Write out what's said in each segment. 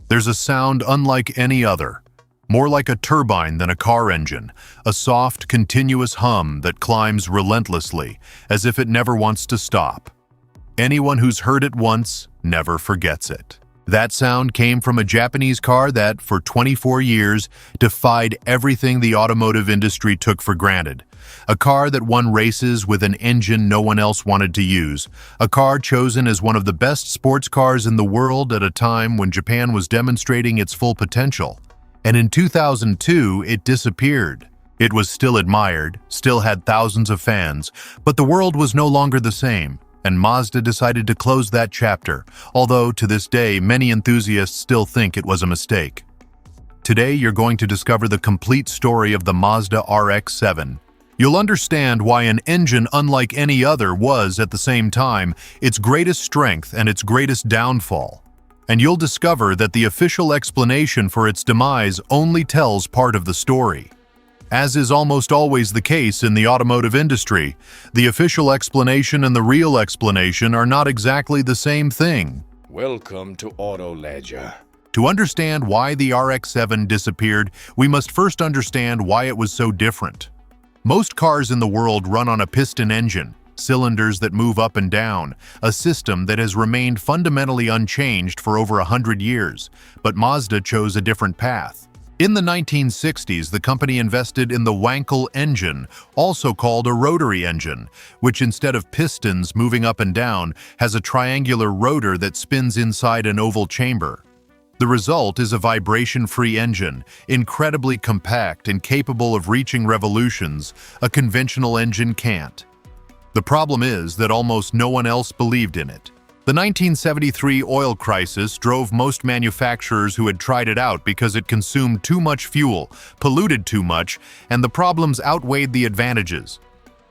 There's a sound unlike any other, more like a turbine than a car engine, a soft, continuous hum that climbs relentlessly, as if it never wants to stop. Anyone who's heard it once never forgets it. That sound came from a Japanese car that, for 24 years, defied everything the automotive industry took for granted. A car that won races with an engine no one else wanted to use. A car chosen as one of the best sports cars in the world at a time when Japan was demonstrating its full potential. And in 2002, it disappeared. It was still admired, still had thousands of fans, but the world was no longer the same. And Mazda decided to close that chapter, although to this day many enthusiasts still think it was a mistake. Today you're going to discover the complete story of the Mazda RX-7. You'll understand why an engine unlike any other was, at the same time, its greatest strength and its greatest downfall. And you'll discover that the official explanation for its demise only tells part of the story. As is almost always the case in the automotive industry, the official explanation and the real explanation are not exactly the same thing. Welcome to AutoLedger. To understand why the RX-7 disappeared, we must first understand why it was so different. Most cars in the world run on a piston engine, cylinders that move up and down, a system that has remained fundamentally unchanged for over 100 years, but Mazda chose a different path. In the 1960s, the company invested in the Wankel engine, also called a rotary engine, which instead of pistons moving up and down, has a triangular rotor that spins inside an oval chamber. The result is a vibration-free engine, incredibly compact and capable of reaching revolutions a conventional engine can't. The problem is that almost no one else believed in it. The 1973 oil crisis drove most manufacturers who had tried it out because it consumed too much fuel, polluted too much, and the problems outweighed the advantages.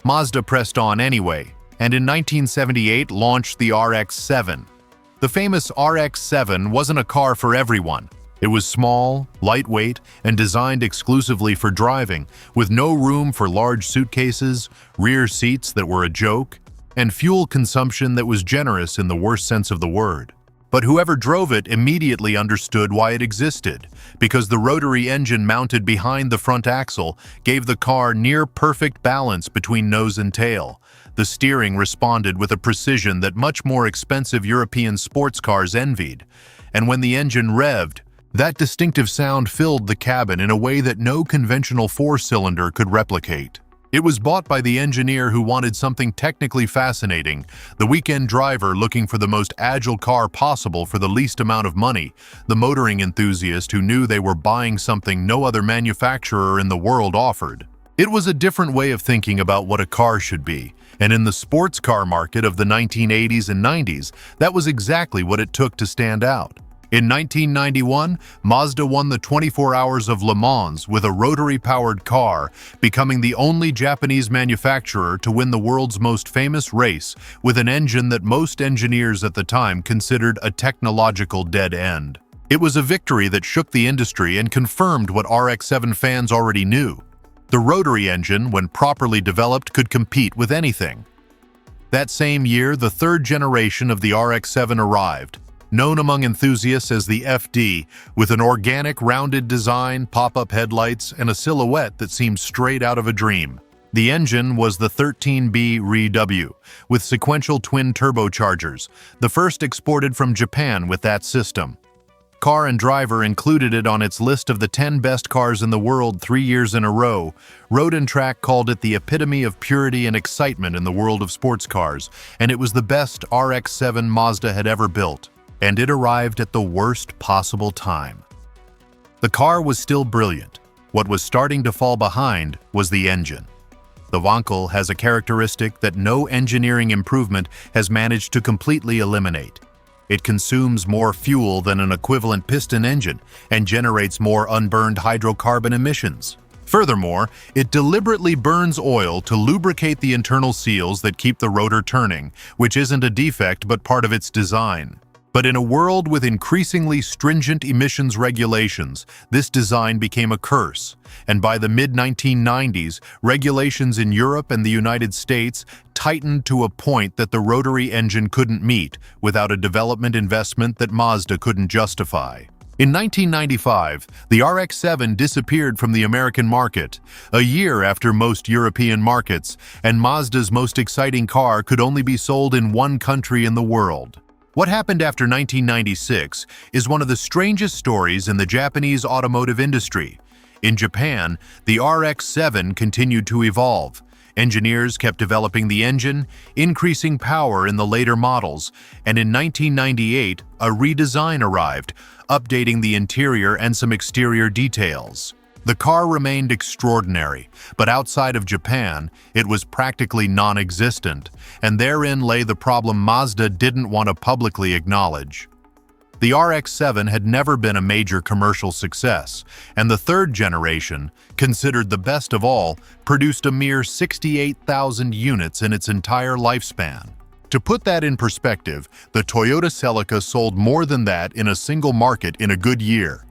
Mazda pressed on anyway, and in 1978 launched the RX-7. The famous RX-7 wasn't a car for everyone. It was small, lightweight, and designed exclusively for driving, with no room for large suitcases, rear seats that were a joke, and fuel consumption that was generous in the worst sense of the word. But whoever drove it immediately understood why it existed, because the rotary engine mounted behind the front axle gave the car near-perfect balance between nose and tail. The steering responded with a precision that much more expensive European sports cars envied. And when the engine revved, that distinctive sound filled the cabin in a way that no conventional four-cylinder could replicate. It was bought by the engineer who wanted something technically fascinating, the weekend driver looking for the most agile car possible for the least amount of money, the motoring enthusiast who knew they were buying something no other manufacturer in the world offered. It was a different way of thinking about what a car should be, and in the sports car market of the 1980s and 90s, that was exactly what it took to stand out. In 1991, Mazda won the 24 Hours of Le Mans with a rotary-powered car, becoming the only Japanese manufacturer to win the world's most famous race with an engine that most engineers at the time considered a technological dead end. It was a victory that shook the industry and confirmed what RX-7 fans already knew. The rotary engine, when properly developed, could compete with anything. That same year, the third generation of the RX-7 arrived, known among enthusiasts as the FD, with an organic, rounded design, pop-up headlights, and a silhouette that seemed straight out of a dream. The engine was the 13B RE-W, with sequential twin turbochargers, the first exported from Japan with that system. Car and Driver included it on its list of the 10 best cars in the world 3 years in a row. Road and Track called it the epitome of purity and excitement in the world of sports cars, and it was the best RX-7 Mazda had ever built. And it arrived at the worst possible time. The car was still brilliant. What was starting to fall behind was the engine. The Wankel has a characteristic that no engineering improvement has managed to completely eliminate. It consumes more fuel than an equivalent piston engine and generates more unburned hydrocarbon emissions. Furthermore, it deliberately burns oil to lubricate the internal seals that keep the rotor turning, which isn't a defect but part of its design. But in a world with increasingly stringent emissions regulations, this design became a curse, and by the mid-1990s, regulations in Europe and the United States tightened to a point that the rotary engine couldn't meet without a development investment that Mazda couldn't justify. In 1995, the RX-7 disappeared from the American market, a year after most European markets, and Mazda's most exciting car could only be sold in one country in the world. What happened after 1996 is one of the strangest stories in the Japanese automotive industry. In Japan, the RX-7 continued to evolve. Engineers kept developing the engine, increasing power in the later models, and in 1998, a redesign arrived, updating the interior and some exterior details. The car remained extraordinary, but outside of Japan, it was practically non-existent, and therein lay the problem Mazda didn't want to publicly acknowledge. The RX-7 had never been a major commercial success, and the third generation, considered the best of all, produced a mere 68,000 units in its entire lifespan. To put that in perspective, the Toyota Celica sold more than that in a single market in a good year.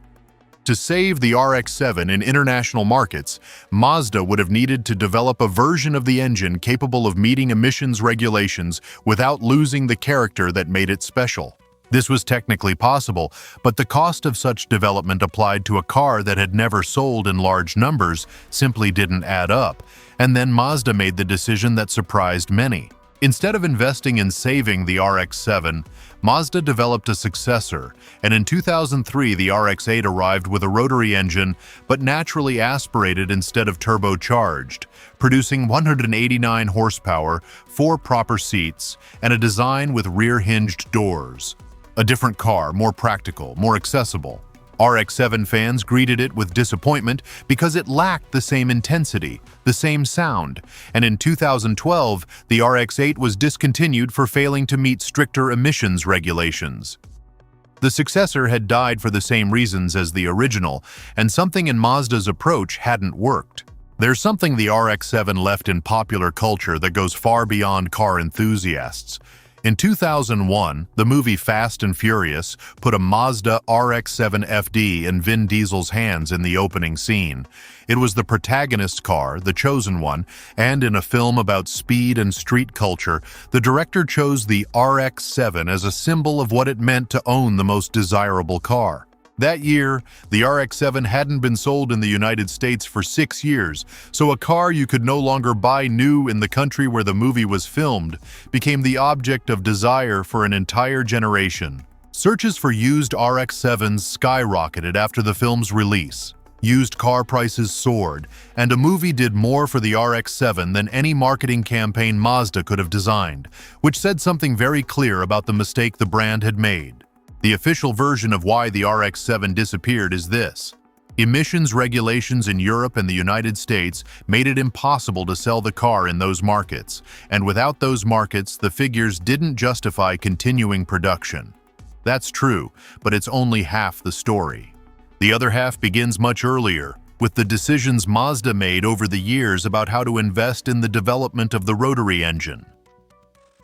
To save the RX-7 in international markets, Mazda would have needed to develop a version of the engine capable of meeting emissions regulations without losing the character that made it special. This was technically possible, but the cost of such development applied to a car that had never sold in large numbers simply didn't add up, and then Mazda made the decision that surprised many. Instead of investing in saving the RX-7, Mazda developed a successor, and in 2003 the RX-8 arrived with a rotary engine but naturally aspirated instead of turbocharged, producing 189 horsepower, 4 proper seats, and a design with rear-hinged doors. A different car, more practical, more accessible. RX-7 fans greeted it with disappointment because it lacked the same intensity, the same sound, and in 2012, the RX-8 was discontinued for failing to meet stricter emissions regulations. The successor had died for the same reasons as the original, and something in Mazda's approach hadn't worked. There's something the RX-7 left in popular culture that goes far beyond car enthusiasts. In 2001, the movie Fast and Furious put a Mazda RX-7 FD in Vin Diesel's hands in the opening scene. It was the protagonist's car, the chosen one, and in a film about speed and street culture, the director chose the RX-7 as a symbol of what it meant to own the most desirable car. That year, the RX-7 hadn't been sold in the United States for 6 years, so a car you could no longer buy new in the country where the movie was filmed became the object of desire for an entire generation. Searches for used RX-7s skyrocketed after the film's release. Used car prices soared, and a movie did more for the RX-7 than any marketing campaign Mazda could have designed, which said something very clear about the mistake the brand had made. The official version of why the RX-7 disappeared is this. Emissions regulations in Europe and the United States made it impossible to sell the car in those markets, and without those markets, the figures didn't justify continuing production. That's true, but it's only half the story. The other half begins much earlier, with the decisions Mazda made over the years about how to invest in the development of the rotary engine.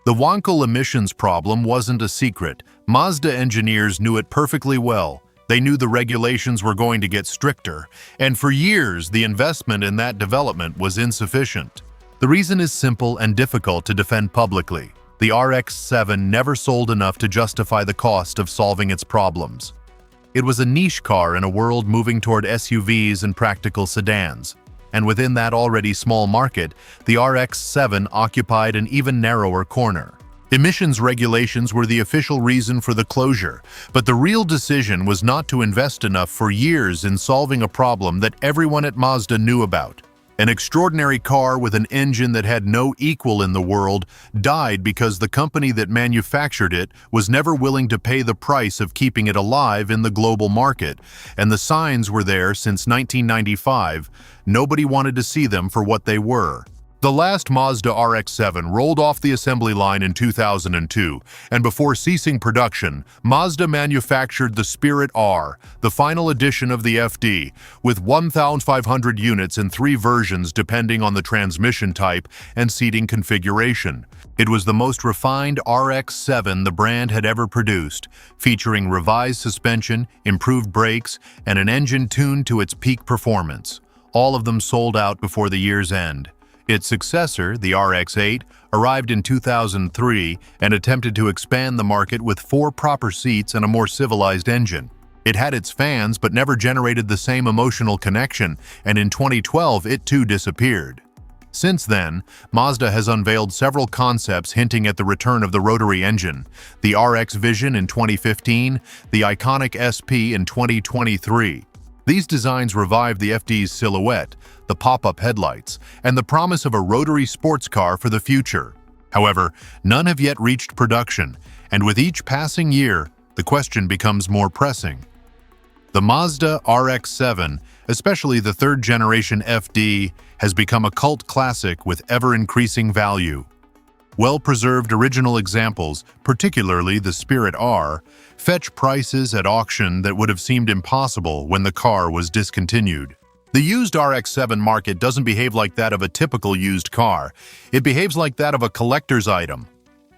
The Wankel emissions problem wasn't a secret. Mazda engineers knew it perfectly well. They knew the regulations were going to get stricter, and for years the investment in that development was insufficient. The reason is simple and difficult to defend publicly. The RX-7 never sold enough to justify the cost of solving its problems. It was a niche car in a world moving toward SUVs and practical sedans. And within that already small market, the RX-7 occupied an even narrower corner. Emissions regulations were the official reason for the closure, but the real decision was not to invest enough for years in solving a problem that everyone at Mazda knew about. An extraordinary car with an engine that had no equal in the world died because the company that manufactured it was never willing to pay the price of keeping it alive in the global market, and the signs were there since 1995. Nobody wanted to see them for what they were. The last Mazda RX-7 rolled off the assembly line in 2002, and before ceasing production, Mazda manufactured the Spirit R, the final edition of the FD, with 1,500 units in 3 versions depending on the transmission type and seating configuration. It was the most refined RX-7 the brand had ever produced, featuring revised suspension, improved brakes, and an engine tuned to its peak performance. All of them sold out before the year's end. Its successor, the RX-8, arrived in 2003 and attempted to expand the market with 4 proper seats and a more civilized engine. It had its fans but never generated the same emotional connection, and in 2012 it too disappeared. Since then, Mazda has unveiled several concepts hinting at the return of the rotary engine: the RX Vision in 2015, the iconic SP in 2023. These designs revived the FD's silhouette, the pop-up headlights, and the promise of a rotary sports car for the future. However, none have yet reached production, and with each passing year, the question becomes more pressing. The Mazda RX-7, especially the third-generation FD, has become a cult classic with ever-increasing value. Well-preserved original examples, particularly the Spirit R, fetch prices at auction that would have seemed impossible when the car was discontinued. The used RX-7 market doesn't behave like that of a typical used car. It behaves like that of a collector's item.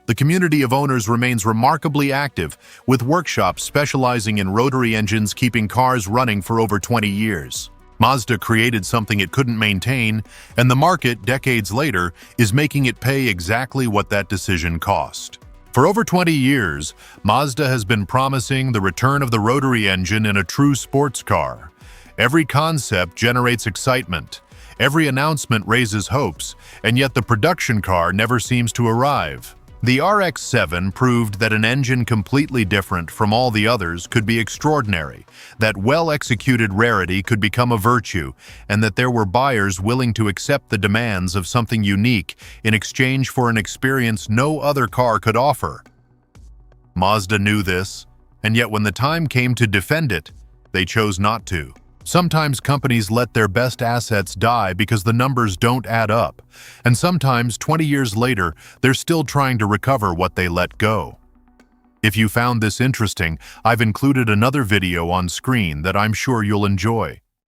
The community of owners remains remarkably active, with workshops specializing in rotary engines keeping cars running for over 20 years. Mazda created something it couldn't maintain, and the market, decades later, is making it pay exactly what that decision cost. For over 20 years, Mazda has been promising the return of the rotary engine in a true sports car. Every concept generates excitement, every announcement raises hopes, and yet the production car never seems to arrive. The RX-7 proved that an engine completely different from all the others could be extraordinary, that well-executed rarity could become a virtue, and that there were buyers willing to accept the demands of something unique in exchange for an experience no other car could offer. Mazda knew this, and yet when the time came to defend it, they chose not to. Sometimes companies let their best assets die because the numbers don't add up, and sometimes 20 years later, they're still trying to recover what they let go. If you found this interesting, I've included another video on screen that I'm sure you'll enjoy.